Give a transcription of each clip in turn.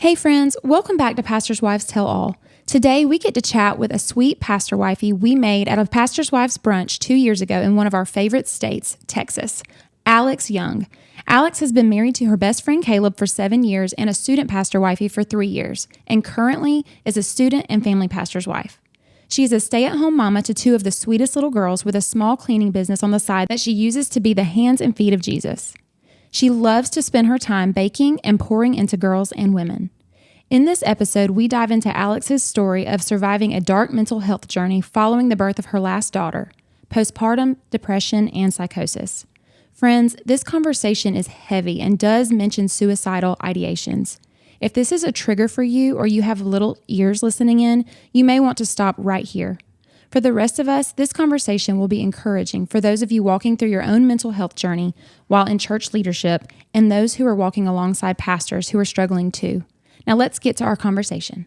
Hey friends, welcome back to Pastor's Wives Tell All. Today we get to chat with a sweet pastor wifey we made out of Pastor's Wives Brunch 2 years ago in one of our favorite states, Texas, Alex Young. Alex has been married to her best friend Caleb for 7 years and a student pastor wifey for 3 years, and currently is a student and family pastor's wife. She is a stay-at-home mama to 2 of the sweetest little girls with a small cleaning business on the side that she uses to be the hands and feet of Jesus. She loves to spend her time baking and pouring into girls and women. In this episode, we dive into Alex's story of surviving a dark mental health journey following the birth of her last daughter, postpartum, depression, and psychosis. Friends, this conversation is heavy and does mention suicidal ideations. If this is a trigger for you or you have little ears listening in, you may want to stop right here. For the rest of us, this conversation will be encouraging for those of you walking through your own mental health journey while in church leadership and those who are walking alongside pastors who are struggling too. Now let's get to our conversation.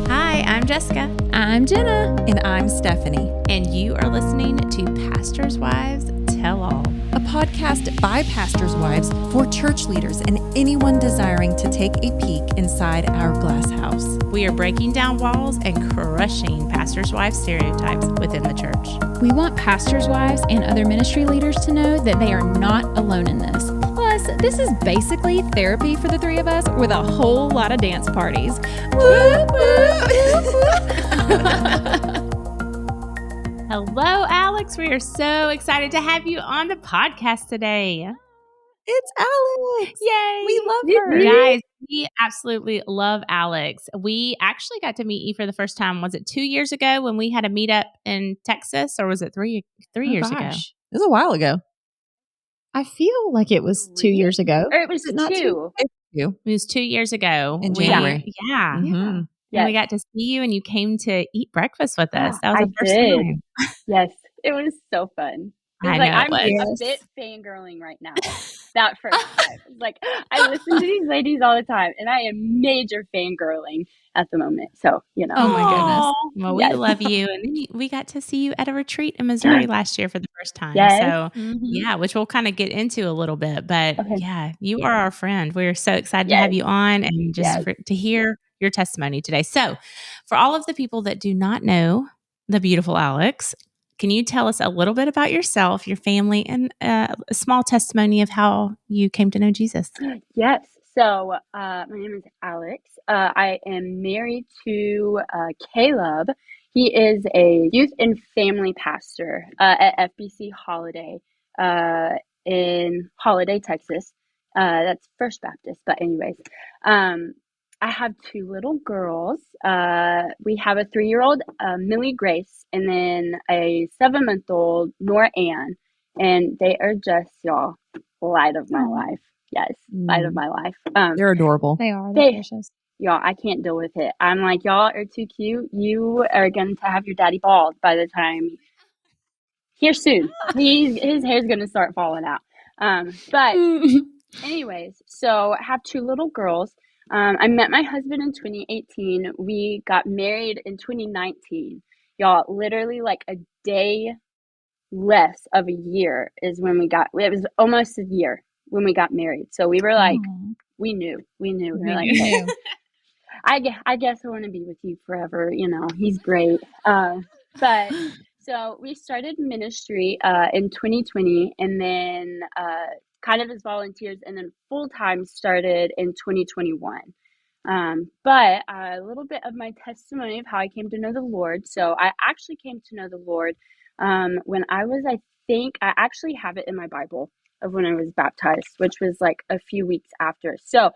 Hi, I'm Jessica. I'm Jenna. And I'm Stephanie. And you are listening to Pastor's Wives Tell All, A podcast by pastors' wives for church leaders and anyone desiring to take a peek inside our glass house. We are breaking down walls and crushing pastors' wives stereotypes within the church. We want pastors' wives and other ministry leaders to know that they are not alone in this. Plus, this is basically therapy for the 3 of us with a whole lot of dance parties. Whoop, whoop. Hello, Alex. We are so excited to have you on the podcast today. It's Alex. Yay. We love her. Guys, we absolutely love Alex. We actually got to meet you for the first time. Was it 2 years ago when we had a meetup in Texas, or was it three years ago? It was a while ago. I feel like it was 2 years ago. Or it was Not two. It was 2 years ago. In January. Yeah. Mm-hmm. And we got to see you and you came to eat breakfast with us. That was I the first did. time. Yes, it was so fun. It was I like know it I'm was. a bit fangirling right now. That first time. It's like I listen to these ladies all the time and I am major fangirling at the moment. So, you know. Oh my goodness. Aw. Well, we Yes. love you. And then we got to see you at a retreat in Missouri last year for the first time. Yes. So, Mhm. yeah, which we'll kind of get into a little bit. But Okay. yeah, you are our friend. We're so excited to have Yes. you on and just Yes. to hear your testimony today. So, for all of the people that do not know the beautiful Alex, can you tell us a little bit about yourself, your family, and a small testimony of how you came to know Jesus? Yes. So, my name is Alex. I am married to Caleb. He is a youth and family pastor at FBC Holiday in Holiday, Texas. That's First Baptist. But anyways, I have 2 little girls. We have a 3-year-old, Millie Grace, and then a 7-month-old, Nora Ann. And they are just, y'all, light of my life. Yes, light of my life. They're adorable. They are. They- They're precious. Y'all, I can't deal with it. I'm like, y'all are too cute. You are going to have your daddy bald by the time here soon. His hair's going to start falling out. But anyways, so I have 2 little girls. I met my husband in 2018. We got married in 2019. Y'all, literally like a day less of a year is when it was almost a year when we got married. So we were like, we knew. We were like, knew. I guess I want to be with you forever. You know, he's great. But so we started ministry in 2020 and then kind of as volunteers and then full-time started in 2021. But a little bit of my testimony of how I came to know the Lord. So I actually came to know the Lord when I actually have it in my Bible of when I was baptized, which was like a few weeks after. So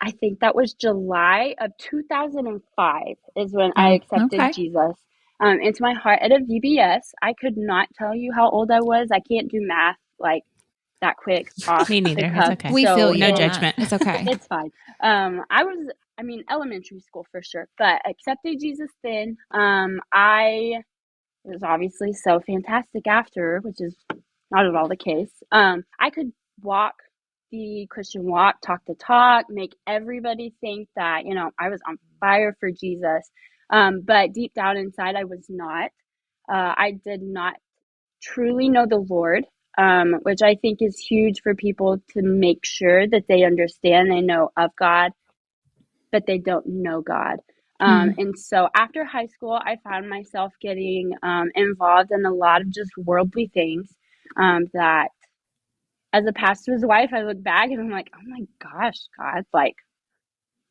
I think that was July of 2005 is when I accepted Jesus into my heart at a VBS. I could not tell you how old I was. I can't do math like that quick off Me neither. the It's cuff. okay. We So feel you. No on that. judgment. It's okay. It's fine. Elementary school for sure, but accepted Jesus then. It was obviously so fantastic after, which is not at all the case. I could walk the Christian walk, talk the talk, make everybody think that, I was on fire for Jesus. But deep down inside, I was not. I did not truly know the Lord, which I think is huge for people to make sure that they understand they know of God, but they don't know God. And so after high school, I found myself getting involved in a lot of just worldly things that as a pastor's wife, I look back and I'm like, oh my gosh, God, like,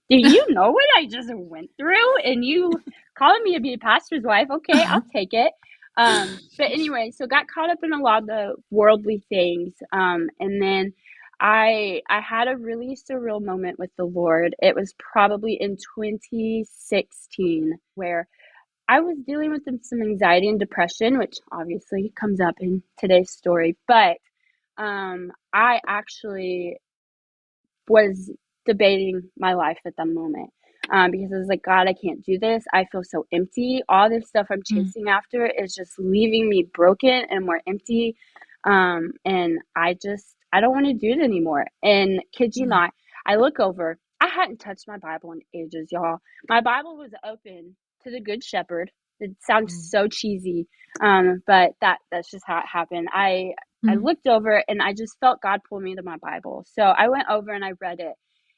do you know what I just went through? And you calling me to be a pastor's wife? Okay, I'll take it. But anyway, so got caught up in a lot of the worldly things. And then I had a really surreal moment with the Lord. It was probably in 2016 where I was dealing with some anxiety and depression, which obviously comes up in today's story. But I actually was debating my life at that moment because I was like, God, I can't do this. I feel so empty. All this stuff I'm chasing after is just leaving me broken and more empty. And I don't want to do it anymore. And kid you not, I look over. I hadn't touched my Bible in ages, y'all. My Bible was open to the Good Shepherd. It sounds so cheesy, but that's just how it happened. I looked over and I just felt God pull me to my Bible. So I went over and I read it.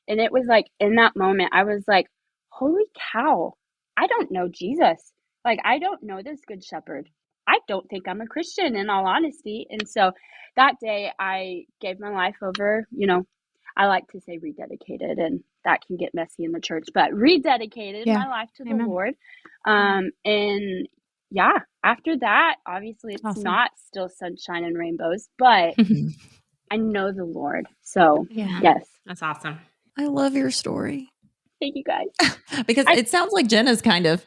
And it was like in that moment, I was like, holy cow, I don't know Jesus. Like, I don't know this Good Shepherd. I don't think I'm a Christian, in all honesty. And so that day I gave my life over. I like to say rededicated, and that can get messy in the church, but rededicated my life to the Lord. And yeah, after that, obviously it's not still sunshine and rainbows, but I know the Lord. So yes. That's awesome. I love your story. Thank you guys. Because it sounds like Jenna's kind of.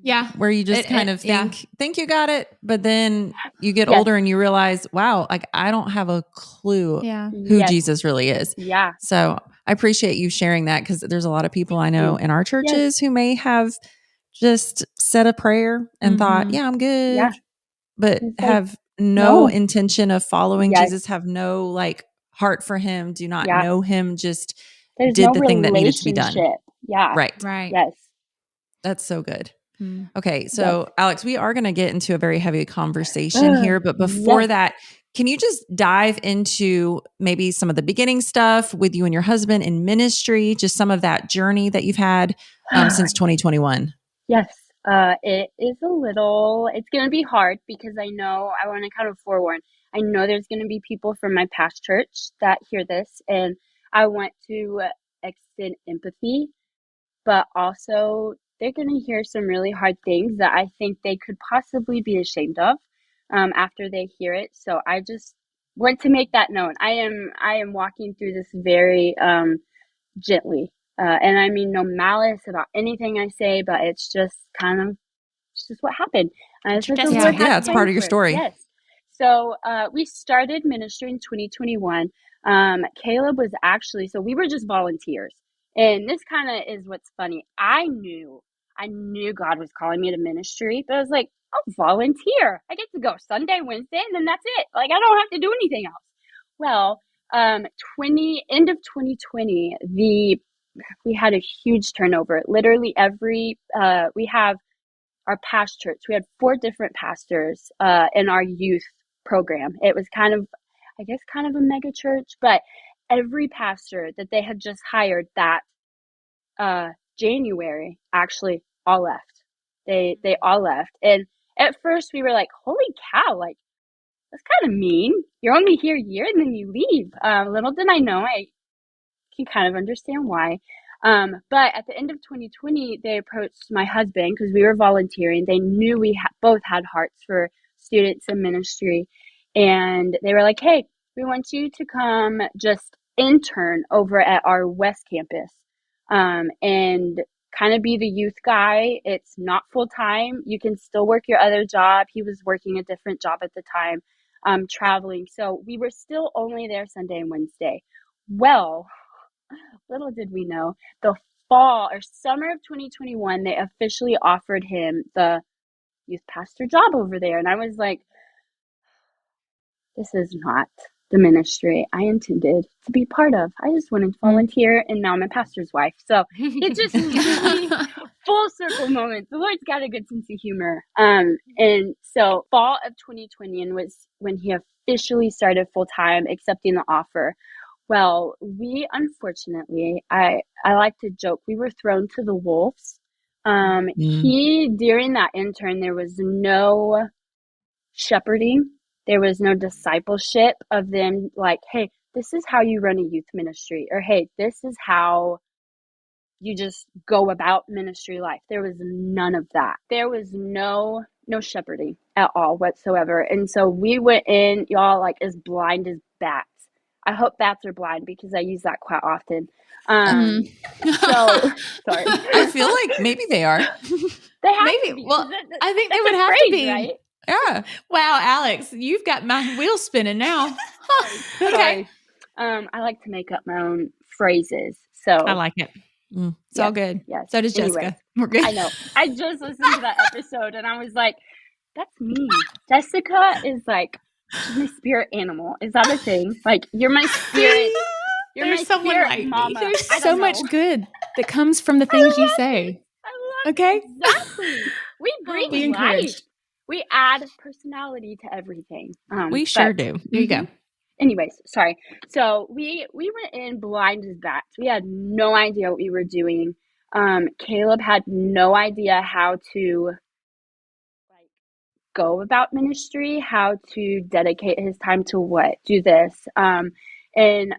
Yeah. Where you just think you got it, but then you get older and you realize, wow, like I don't have a clue who Jesus really is. Yeah. So I appreciate you sharing that, because there's a lot of people I know in our churches who may have just said a prayer and thought, yeah, I'm good, but have no intention of following Jesus, have no like heart for him, do not know him, just There's did no the thing that needed to be done. Yeah. Right. Yes. That's so good. Okay. So Alex, we are going to get into a very heavy conversation here, but before that, can you just dive into maybe some of the beginning stuff with you and your husband in ministry, just some of that journey that you've had since 2021? Yes. It is it's going to be hard because I want to kind of forewarn, I know there's going to be people from my past church that hear this, and I want to extend empathy, but also they're going to hear some really hard things that I think they could possibly be ashamed of after they hear it. So I just want to make that known. I am walking through this very gently. And I mean no malice about anything I say, but it's just what happened. It's your it's part of your story. Yes. So we started ministry in 2021. Caleb was so we were just volunteers. And this kind of is what's funny. I knew God was calling me to ministry, but I was like, I'll volunteer. I get to go Sunday, Wednesday, and then that's it. Like, I don't have to do anything else. Well, end of 2020, we had a huge turnover. Literally we have our past church. We had 4 different pastors in our youth program. It was kind of a mega church, but every pastor that they had just hired that January actually all left. They all left. And at first we were like, holy cow, like that's kind of mean. You're only here a year and then you leave. Little did I know, I can kind of understand why. But at the end of 2020, they approached my husband because we were volunteering. They knew we both had hearts for students in ministry. And they were like, hey, we want you to come just intern over at our West campus and kind of be the youth guy. It's not full time. You can still work your other job. He was working a different job at the time, traveling. So we were still only there Sunday and Wednesday. Well, little did we know, the fall or summer of 2021, they officially offered him the youth pastor job over there. And I was like, this is not the ministry I intended to be part of. I just wanted to volunteer, and now I'm a pastor's wife. So it just really full circle moments. The Lord's got a good sense of humor. And so fall of 2020 and was when he officially started full time, accepting the offer. Well, we unfortunately, I like to joke, we were thrown to the wolves. During that intern, there was no shepherding. There was no discipleship of them like, hey, this is how you run a youth ministry, or hey, this is how you just go about ministry life. There was none of that. There was no shepherding at all whatsoever. And so we went in, y'all, like as blind as bats. I hope bats are blind because I use that quite often. So sorry. I feel like maybe they are. They have Maybe. to be. Well, I think they would have to be. Right? Yeah. Wow, Alex, you've got my wheels spinning now. Okay. I like to make up my own phrases. So I like it. It's all good. Yes. So does Anyways, Jessica. We're good. I know. I just listened to that episode and I was like, that's me. Jessica is like, she's my spirit animal. Is that a thing? Like, you're my spirit. You're There's my someone spirit like me. mama. There's I so don't much know. good that comes from the things you say. I love Okay? it. Exactly. We bring Be life. encouraged. We add personality to everything. We sure but do. There you go. Anyways, sorry. So we went in blind as bats. We had no idea what we were doing. Caleb had no idea how to like go about ministry, how to dedicate his time to what, do this. And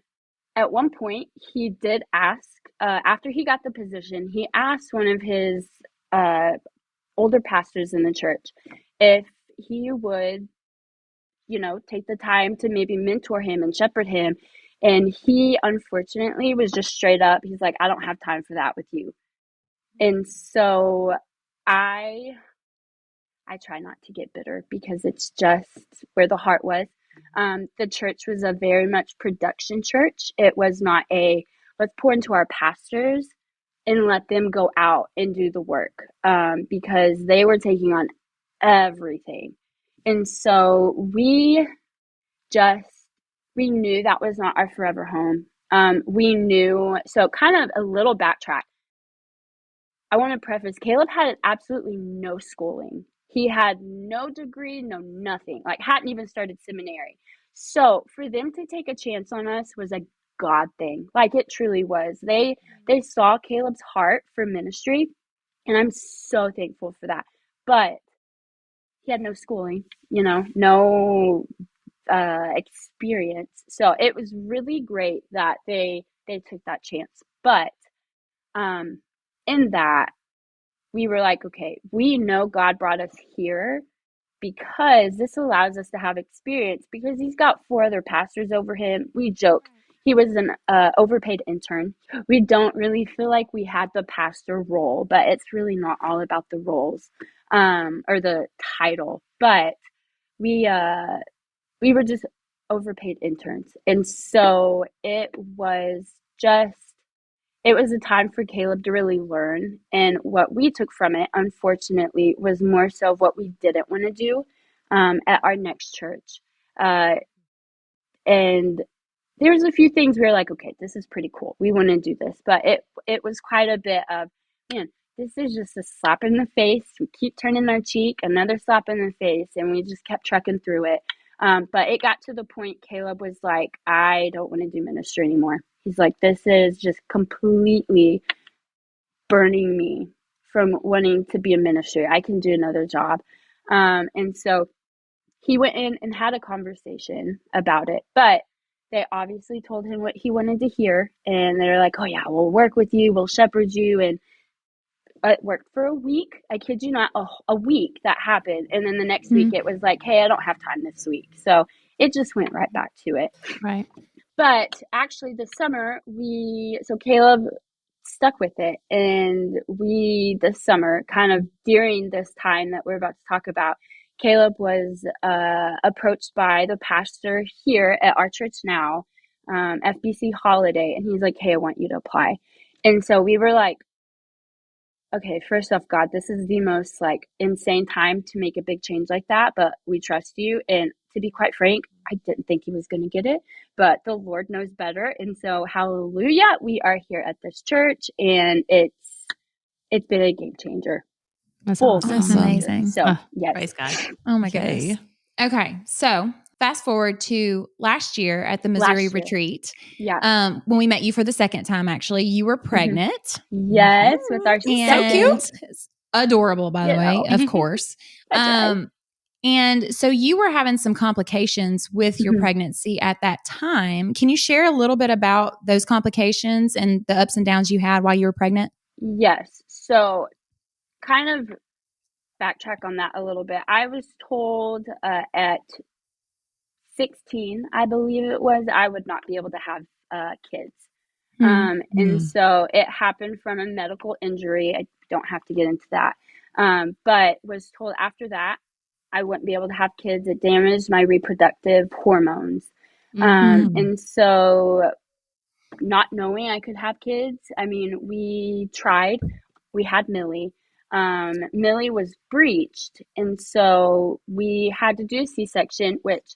at one point, he did ask, after he got the position, he asked one of his older pastors in the church if he would, take the time to maybe mentor him and shepherd him. And he, unfortunately, was just straight up. He's like, I don't have time for that with you. And so I try not to get bitter because it's just where the heart was. The church was a very much production church. It was not a let's pour into our pastors and let them go out and do the work, because they were taking on everything. And so we knew that was not our forever home. We knew, so kind of a little backtrack. I want to preface, Caleb had absolutely no schooling. He had no degree, no nothing, like hadn't even started seminary. So for them to take a chance on us was a God thing. Like it truly was. They saw Caleb's heart for ministry, and I'm so thankful for that. But he had no schooling, no experience. So it was really great that they took that chance. But in that, we were like, okay, we know God brought us here because this allows us to have experience, because he's got 4 other pastors over him. We joke he was an overpaid intern. We don't really feel like we had the pastor role, but it's really not all about the roles or the title. But we were just overpaid interns. And so it was a time for Caleb to really learn. And what we took from it, unfortunately, was more so of what we didn't want to do at our next church. And there's a few things we were like, okay, this is pretty cool. We want to do this. But it was quite a bit of, man, this is just a slap in the face. We keep turning our cheek, another slap in the face, and we just kept trucking through it. But it got to the point Caleb was like, I don't want to do ministry anymore. He's like, this is just completely burning me from wanting to be a ministry. I can do another job. And so he went in and had a conversation about it. But they obviously told him what he wanted to hear. And they're like, oh, yeah, we'll work with you. We'll shepherd you. And it worked for a week. I kid you not, a week that happened. And then the next week it was like, hey, I don't have time this week. So it just went right back to it. Right. But actually this summer, so Caleb stuck with it. And this summer, kind of during this time that we're about to talk about, Caleb was approached by the pastor here at our church now, FBC Holiday. And he's like, hey, I want you to apply. And so we were like, okay, first off, God, this is the most like insane time to make a big change like that, but we trust you. And to be quite frank, I didn't think he was going to get it, but the Lord knows better. And so hallelujah, we are here at this church, and it's it's been a game changer. That's Full awesome. game That's Awesome. changer. amazing. So, Oh, yes. praise God. Oh my Okay. goodness. Okay. So fast forward to last year at the Missouri Last year. retreat. Yeah. When we met you for the second time, actually, you were pregnant. Yes, with our And second. it's adorable, by the You way, know. of course. That's right. And so you were having some complications with your Mhm. pregnancy at that time. Can you share a little bit about those complications and the ups and downs you had while you were pregnant? Yes. So, kind of backtrack on that a little bit. I was told at 16, I believe it was, I would not be able to have kids. And so it happened from a medical injury. I don't have to get into that. But was told after that I wouldn't be able to have kids. It damaged my reproductive hormones. And so not knowing I could have kids, I mean, we tried. We had Millie. Millie was breached. And so we had to do a C-section, which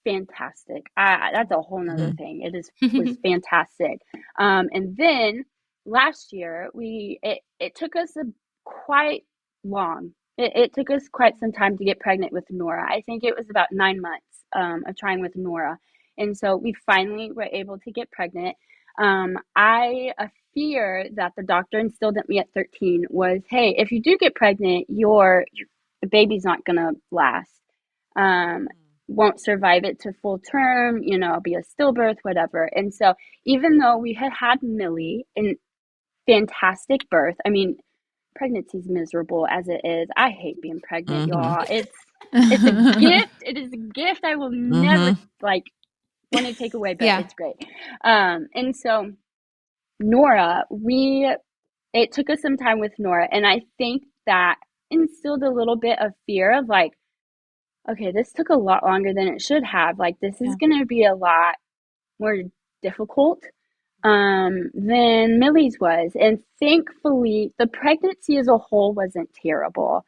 fantastic. That's a whole nother thing. It was fantastic. And then last year it took us quite long. It took us quite some time to get pregnant with Nora. I think it was about 9 months of trying with Nora. And so we finally were able to get pregnant. A fear that the doctor instilled at me at 13 was, hey, if you do get pregnant, the baby's not gonna last. Won't survive it to full term, be a stillbirth, whatever. And so even though we had Millie in fantastic birth, I mean, pregnancy's miserable as it is. I hate being pregnant, y'all. It's a gift. It is a gift I will never want to take away, but it's great. And so Nora, it took us some time with Nora, and I think that instilled a little bit of fear of okay, this took a lot longer than it should have. This is going to be a lot more difficult than Millie's was. And thankfully, the pregnancy as a whole wasn't terrible.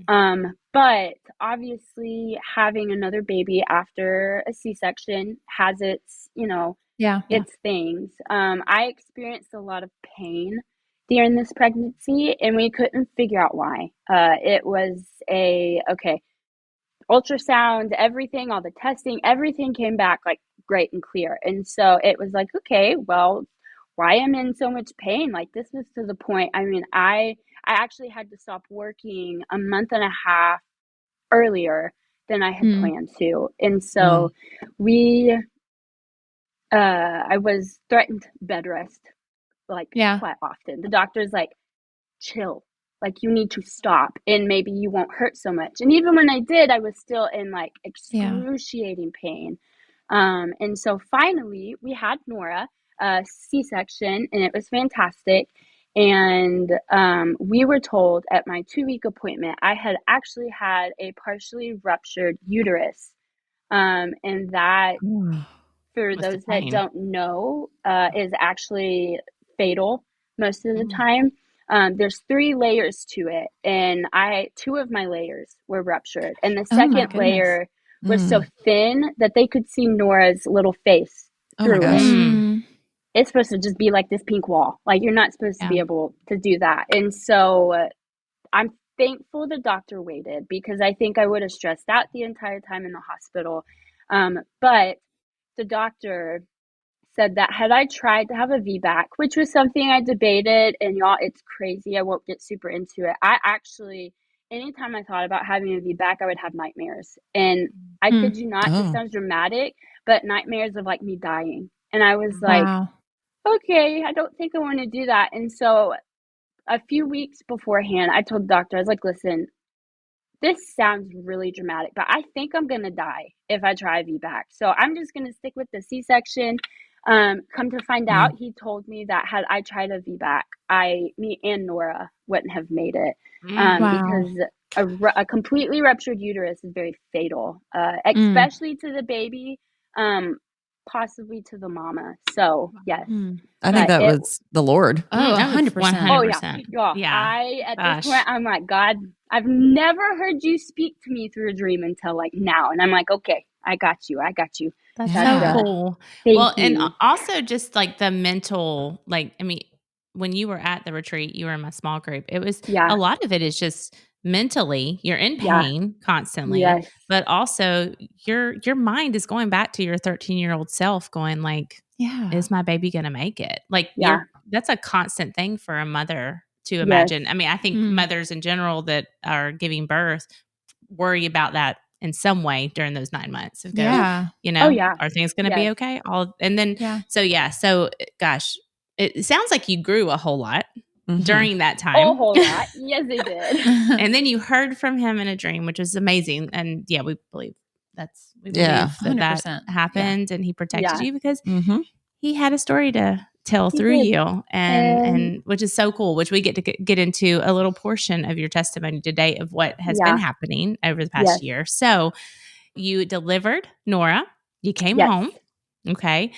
But obviously, having another baby after a C-section has its, its things. I experienced a lot of pain during this pregnancy, and we couldn't figure out why. It was ultrasound, everything, all the testing, everything came back great and clear. And so it was okay, well, why am I in so much pain? This was to the point, I mean, I actually had to stop working a month and a half earlier than I had planned to. And so I was threatened bed rest quite often. The doctor's chill. You need to stop and maybe you won't hurt so much. And even when I did, I was still in excruciating pain. And so finally we had Nora, C-section, and it was fantastic. And we were told at my 2-week appointment, I had actually had a partially ruptured uterus. And that, for those that don't know, is actually fatal most of the time. There's 3 layers to it, and 2 of my layers were ruptured, and the second layer was so thin that they could see Nora's little face through it. It's supposed to just be this pink wall. You're not supposed to be able to do that. And so I'm thankful the doctor waited, because I think I would have stressed out the entire time in the hospital. But the doctor said that had I tried to have a VBAC, which was something I debated, and y'all, it's crazy. I won't get super into it. I actually, anytime I thought about having a VBAC, I would have nightmares. And I kid you not, this sounds dramatic, but nightmares of me dying. And I was okay, I don't think I want to do that. And so a few weeks beforehand, I told the doctor, I was listen, this sounds really dramatic, but I think I'm going to die if I try a VBAC. So I'm just going to stick with the C-section. Come to find out, he told me that had I tried a VBAC, me and Nora wouldn't have made it. Because a completely ruptured uterus is very fatal, especially to the baby, possibly to the mama. So, yes. I think that was the Lord. Oh, 100%. 100%. Yeah. At this point, I'm God, I've never heard you speak to me through a dream until now. And I'm okay, I got you. That's so cool. Thank you. And also just the mental, when you were at the retreat, you were in my small group. It was Yeah. a lot of it is just mentally, you're in Yeah. pain constantly, Yes. but also your mind is going back to your 13-year-old self going like, Yeah. is my baby going to make it? Like Yeah. that's a constant thing for a mother to Yes. imagine. I mean, I think Mm. mothers in general that are giving birth worry about that in some way during those 9 months of going, Yeah. you know, Oh, yeah. are things going to be Yes. okay? And then, Yeah. so gosh, it sounds like you grew a whole lot Mhm. during that A time. whole lot. Yes, they did. And then you heard from him in a dream, which is amazing. And yeah, we believe Yeah. that 100%. happened and he protected Yeah. you because Mhm. he had a story to tell He through did. you and which is so cool, which we get to get into a little portion of your testimony today of what has been Yeah. happening over the past Yes. year. So you delivered Nora, you came Yes. home. Okay.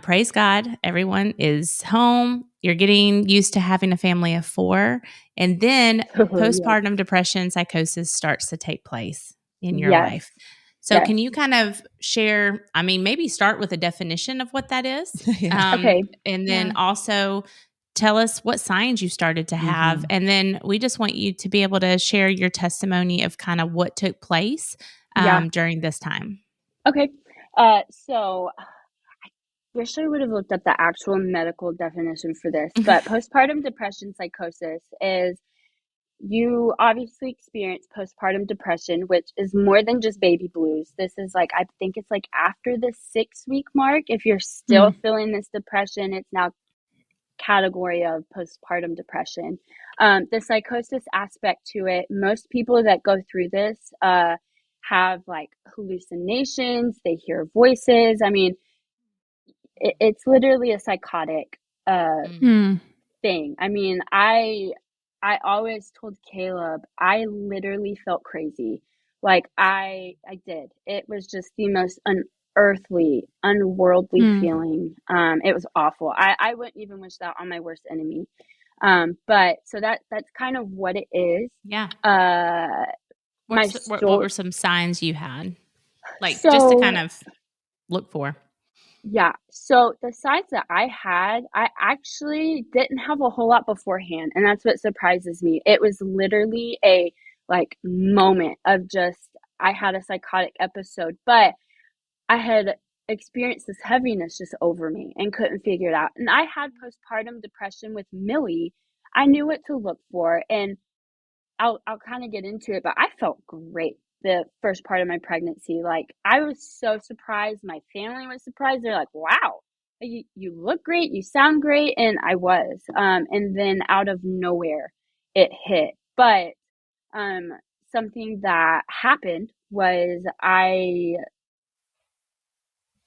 Praise God. Everyone is home. You're getting used to having a family of 4. And then Yes. postpartum depression, psychosis starts to take place in your Yes. life. So Yes. can you kind of share, I mean, maybe start with a definition of what that is? Yeah. Okay. And then Yeah. also tell us what signs you started to have. Mhm. And then we just want you to be able to share your testimony of kind of what took place Yeah. during this time. Okay. So I wish I would have looked up the actual medical definition for this, but postpartum depression psychosis is you obviously experience postpartum depression, which is more than just baby blues. This is like, I think it's like after the 6-week mark, if you're still feeling this depression, it's now category of postpartum depression. The psychosis aspect to it, most people that go through this have like hallucinations, they hear voices. I mean, it's literally a psychotic thing. I mean, I always told Caleb I literally felt crazy. Like I did. It was just the most unearthly, unworldly feeling. It was awful. I wouldn't even wish that on my worst enemy. But so that's kind of what it is. Yeah. My What story. were some signs you had? Like just to So kind of look for. yeah. So the signs that I had, I actually didn't have a whole lot beforehand. And that's what surprises me. It was literally a like moment of just, I had a psychotic episode, but I had experienced this heaviness just over me and couldn't figure it out. And I had postpartum depression with Millie. I knew what to look for. And I'll kind of get into it, but I felt great the first part of my pregnancy. Like I was so surprised. My family was surprised. They're like, "Wow, you look great. You sound great." And I was. And then out of nowhere, it hit. But something that happened was I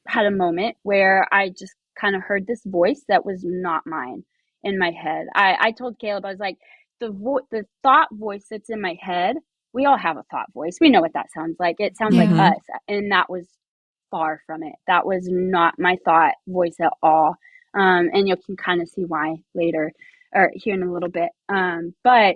had a moment where I just kind of heard this voice that was not mine in my head. I told Caleb, I was like, the thought voice that's in my head, we all have a thought voice. We know what that sounds like. It sounds like Yeah. us. And that was far from it. That was not my thought voice at all. And you can kind of see why later or here in a little bit. But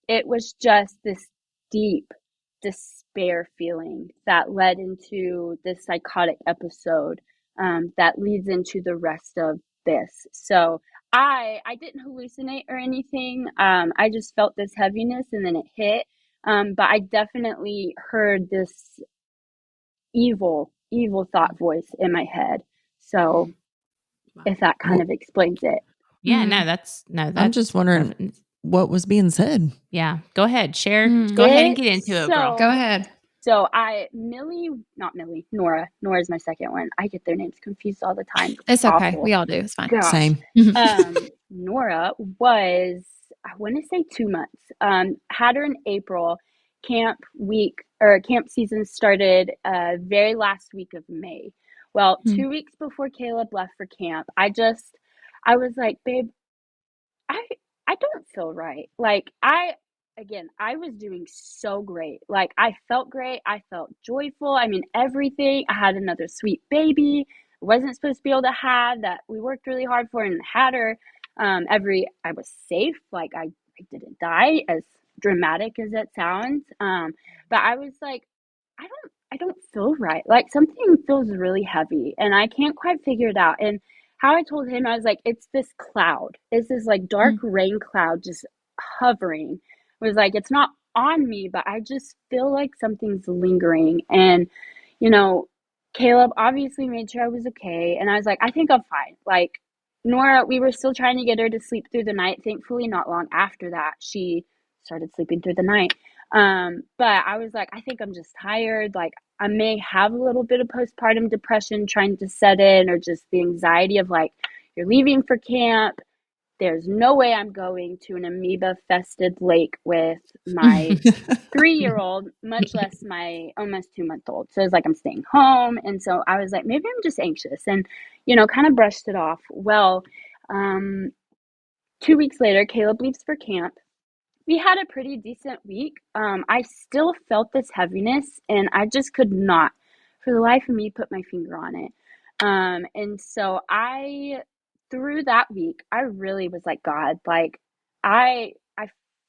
it was just this deep despair feeling that led into this psychotic episode that leads into the rest of this. So I didn't hallucinate or anything. I just felt this heaviness and then it hit. But I definitely heard this evil thought voice in my head. So if that kind of explains it. Yeah, that's I'm just wondering what was being said. Yeah, go ahead, share. Go ahead and get into it, girl. Go ahead. So Nora. Nora's my second one. I get their names confused all the time. It's okay. Awful. We all do. It's fine. Gosh. Same. Nora was, I want to say 2 months. Had her in April. Camp season started very last week of May. Well, 2 weeks before Caleb left for camp, I was like, babe, I don't feel right. Like I was doing so great. Like I felt great. I felt joyful. I mean, everything. I had another sweet baby. I wasn't supposed to be able to have that. We worked really hard for and had her. I was safe. Like I didn't die, as dramatic as it sounds. But I was like, I don't feel right. Like something feels really heavy and I can't quite figure it out. And how I told him, I was like, it's this cloud. It's this like dark rain cloud just hovering. It was like, it's not on me, but I just feel like something's lingering. And, you know, Caleb obviously made sure I was okay. And I was like, I think I'm fine. Like, Nora, we were still trying to get her to sleep through the night. Thankfully, not long after that, she started sleeping through the night. But I was like, I think I'm just tired. Like, I may have a little bit of postpartum depression trying to set in, or just the anxiety of like, you're leaving for camp. There's no way I'm going to an amoeba-fested lake with my 3-year-old, much less my almost 2-month-old. So it's like I'm staying home. And so I was like, maybe I'm just anxious, and, you know, kind of brushed it off. Well, 2 weeks later, Caleb leaves for camp. We had a pretty decent week. I still felt this heaviness, and I just could not, for the life of me, put my finger on it. And so through that week, I really was like, God, like, I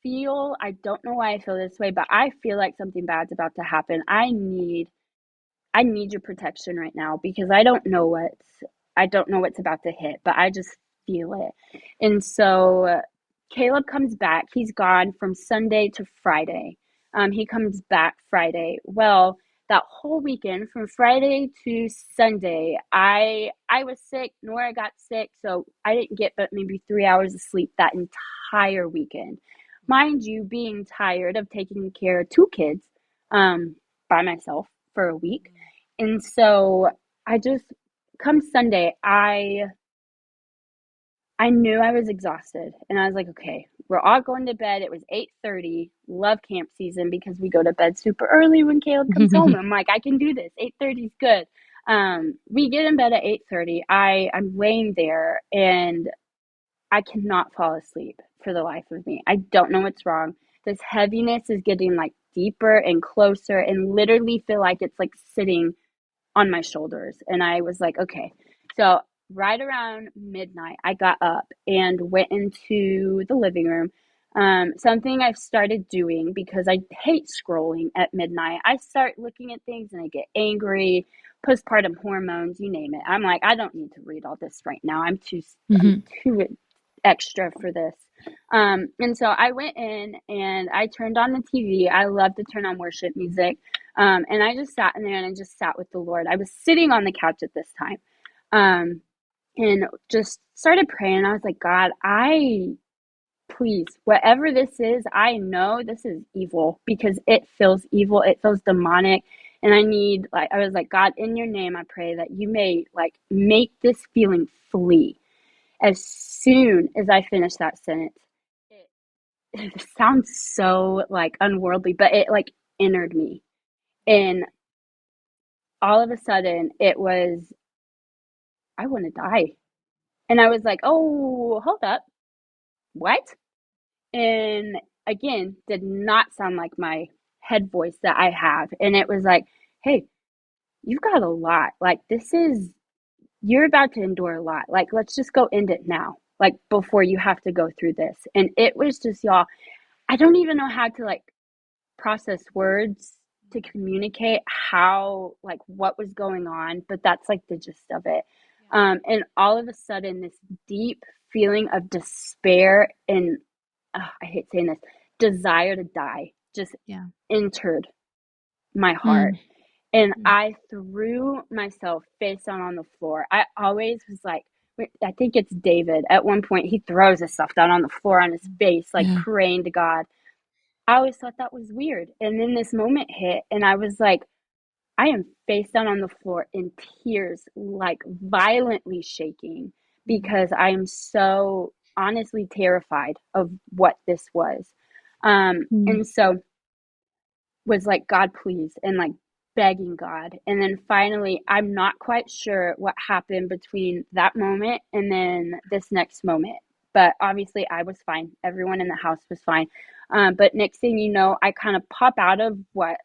feel, I don't know why I feel this way, but I feel like something bad's about to happen. I need your protection right now, because I don't know what's about to hit, but I just feel it. And so Caleb comes back. He's gone from Sunday to Friday. He comes back Friday. Well, that whole weekend from Friday to Sunday, I was sick. Nora got sick, so I didn't get but maybe 3 hours of sleep that entire weekend. Mind you, being tired of taking care of 2 kids by myself for a week. And so come Sunday, I knew I was exhausted, and I was like, okay, we're all going to bed. It was 8:30, love camp season, because we go to bed super early when Caleb comes home. I'm like, I can do this. 8:30 is good. We get in bed at 8:30. I'm laying there, and I cannot fall asleep for the life of me. I don't know what's wrong. This heaviness is getting like deeper and closer, and literally feel like it's like sitting on my shoulders. And I was like, okay. So right around midnight, I got up and went into the living room. Something I've started doing, because I hate scrolling at midnight. I start looking at things and I get angry, postpartum hormones, you name it. I'm like, I don't need to read all this right now. I'm too extra for this. And so I went in and I turned on the TV. I love to turn on worship music. And I just sat in there and I just sat with the Lord. I was sitting on the couch at this time. And just started praying. I was like, God, please, whatever this is, I know this is evil, because it feels evil. It feels demonic. And I was like, God, in your name, I pray that you may like make this feeling flee. As soon as I finished that sentence, it sounds so like unworldly, but it like entered me. And all of a sudden it was, I want to die. And I was like, oh, hold up. What? And again, did not sound like my head voice that I have. And it was like, hey, you've got a lot. Like, you're about to endure a lot. Like, let's just go end it now. Like, before you have to go through this. And it was just, y'all, I don't even know how to like process words to communicate what was going on, but that's like the gist of it. And all of a sudden, this deep feeling of despair and I hate saying this, desire to die just entered my heart. And I threw myself face down on the floor. I always was like, I think it's David. At one point, he throws his stuff down on the floor on his face, like praying to God. I always thought that was weird. And then this moment hit, and I was like, I am face down on the floor in tears, like violently shaking, because I am so honestly terrified of what this was. And so was like, God, please, and like begging God. And then finally, I'm not quite sure what happened between that moment and then this next moment. But obviously I was fine. Everyone in the house was fine. But next thing you know, I kind of pop out of what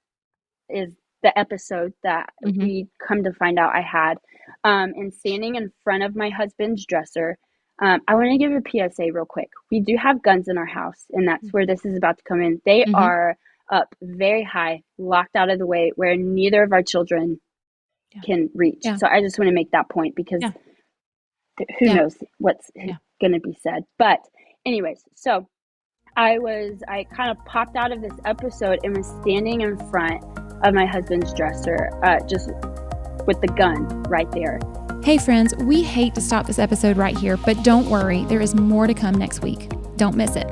is the episode that we come to find out I had, and standing in front of my husband's dresser. I want to give a PSA real quick. We do have guns in our house, and that's where this is about to come in. They are up very high, locked out of the way, where neither of our children can reach. So I just want to make that point, because who Yeah. knows what's Yeah. going to be said. But anyways, so I kind of popped out of this episode and was standing in front of my husband's dresser, just with the gun right there. Hey friends, we hate to stop this episode right here, but don't worry, there is more to come next week. Don't miss it.